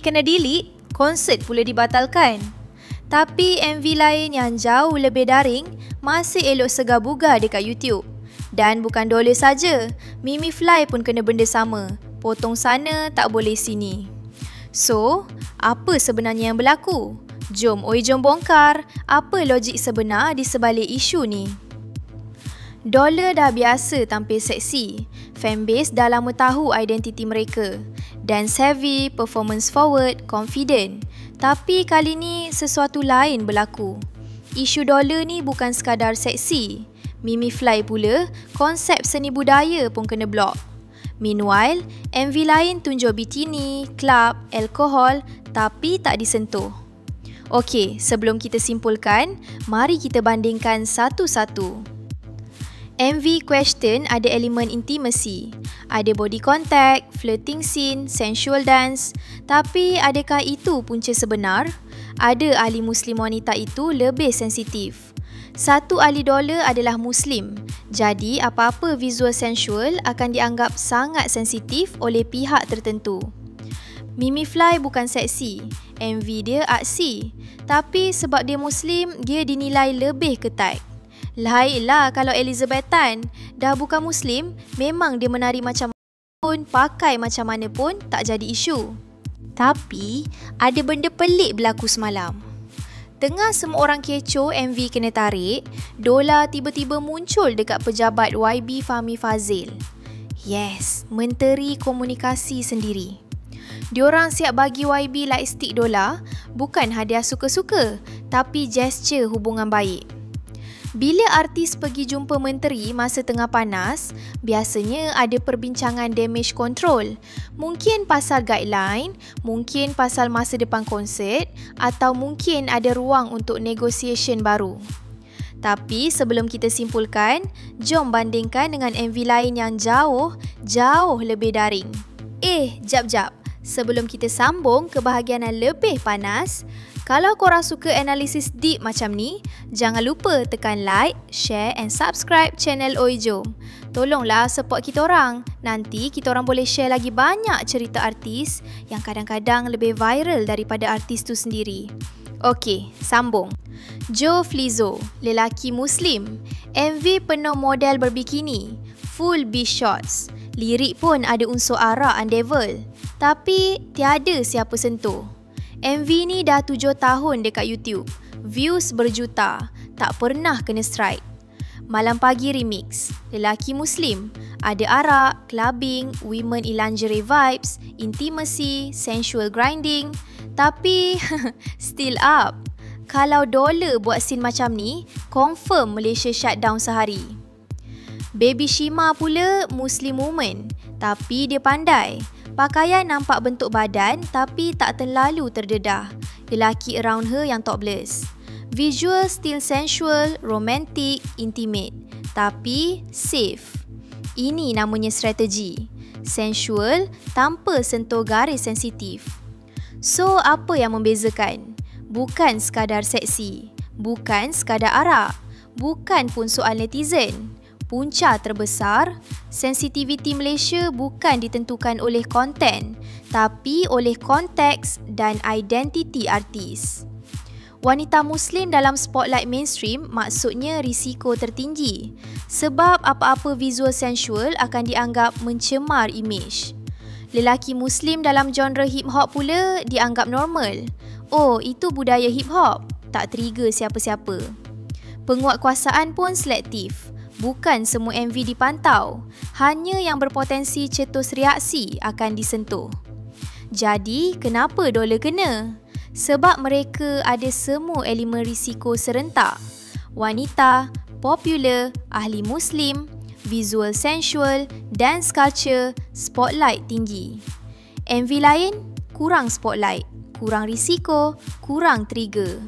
kena delete, konsert pula dibatalkan. Tapi MV lain yang jauh lebih daring masih elok segar-bugar dekat YouTube. Dan bukan Dolla saja, Mimi Fly pun kena benda sama. Potong sana tak boleh sini. So, apa sebenarnya yang berlaku? Jom bongkar apa logik sebenar di sebalik isu ni. Dolla dah biasa tampil seksi. Fanbase dah lama tahu identiti mereka. Dance heavy, performance forward, confident. Tapi kali ni sesuatu lain berlaku. Isu Dolla ni bukan sekadar seksi. Mimi Fly pula, konsep seni budaya pun kena blok. Meanwhile, MV lain tunjuk bikini, club, alkohol tapi tak disentuh. Okey, sebelum kita simpulkan, mari kita bandingkan satu-satu. MV Question ada elemen intimacy. Ada body contact, flirting scene, sensual dance. Tapi adakah itu punca sebenar? Ada ahli Muslim wanita itu lebih sensitif. Satu ahli Dolla adalah Muslim. Jadi apa-apa visual sensual akan dianggap sangat sensitif oleh pihak tertentu. Mimi Fly bukan seksi. MV dia artsy. Tapi sebab dia Muslim, dia dinilai lebih ketat. Lainlah kalau Elizabeth Tan, dah bukan Muslim, memang dia menari macam mana pun, pakai macam mana pun tak jadi isu. Tapi, ada benda pelik berlaku semalam. Tengah semua orang kecoh MV kena tarik, Dolla tiba-tiba muncul dekat pejabat YB Fahmi Fazil. Yes, Menteri Komunikasi sendiri. Diorang siap bagi YB lightstick Dolla, bukan hadiah suka-suka, tapi gesture hubungan baik. Bila artis pergi jumpa menteri masa tengah panas, biasanya ada perbincangan damage control. Mungkin pasal guideline, mungkin pasal masa depan konsert atau mungkin ada ruang untuk negotiation baru. Tapi sebelum kita simpulkan, jom bandingkan dengan MV lain yang jauh lebih daring. Jap. Sebelum kita sambung ke bahagian yang lebih panas, kalau korang suka analisis deep macam ni, jangan lupa tekan like, share and subscribe channel Oi Jom. Tolonglah support kita orang. Nanti kita orang boleh share lagi banyak cerita artis yang kadang-kadang lebih viral daripada artis tu sendiri. Okey, sambung. Joe Flizzo, lelaki Muslim. MV penuh model berbikini, full beach shots. Lirik pun ada unsur arak and devil. Tapi tiada siapa sentuh. MV ni dah 7 tahun dekat YouTube. Views berjuta. Tak pernah kena strike. Malam Pagi Remix. Lelaki Muslim. Ada arak, clubbing, women in lingerie vibes, intimacy, sensual grinding. Tapi still up. Kalau Dolla buat scene macam ni, confirm Malaysia shutdown sehari. Baby Shima pula Muslim woman. Tapi dia pandai. Pakaian nampak bentuk badan tapi tak terlalu terdedah. Lelaki around her yang topless. Visual still sensual, romantic, intimate. Tapi safe. Ini namanya strategi. Sensual tanpa sentuh garis sensitif. So, apa yang membezakan? Bukan sekadar seksi. Bukan sekadar arak. Bukan pun soal netizen. Punca terbesar, sensitiviti Malaysia bukan ditentukan oleh konten, tapi oleh konteks dan identiti artis. Wanita Muslim dalam spotlight mainstream maksudnya risiko tertinggi sebab apa-apa visual sensual akan dianggap mencemar imej. Lelaki Muslim dalam genre hip-hop pula dianggap normal. Oh, itu budaya hip-hop, tak trigger siapa-siapa. Penguatkuasaan pun selektif. Bukan semua MV dipantau, hanya yang berpotensi cetus reaksi akan disentuh. Jadi, kenapa Dolla kena? Sebab mereka ada semua elemen risiko serentak. Wanita, popular, ahli Muslim, visual sensual, dance culture, spotlight tinggi. MV lain, kurang spotlight, kurang risiko, kurang trigger.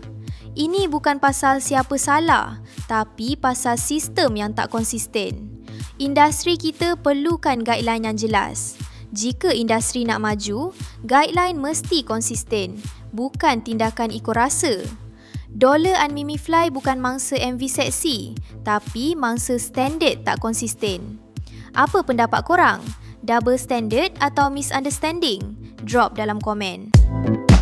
Ini bukan pasal siapa salah, tapi pasal sistem yang tak konsisten. Industri kita perlukan guideline yang jelas. Jika industri nak maju, guideline mesti konsisten, bukan tindakan ikut rasa. Dolla and Mimi Fly bukan mangsa MV seksi, tapi mangsa standard tak konsisten. Apa pendapat korang? Double standard atau misunderstanding? Drop dalam komen. Bye.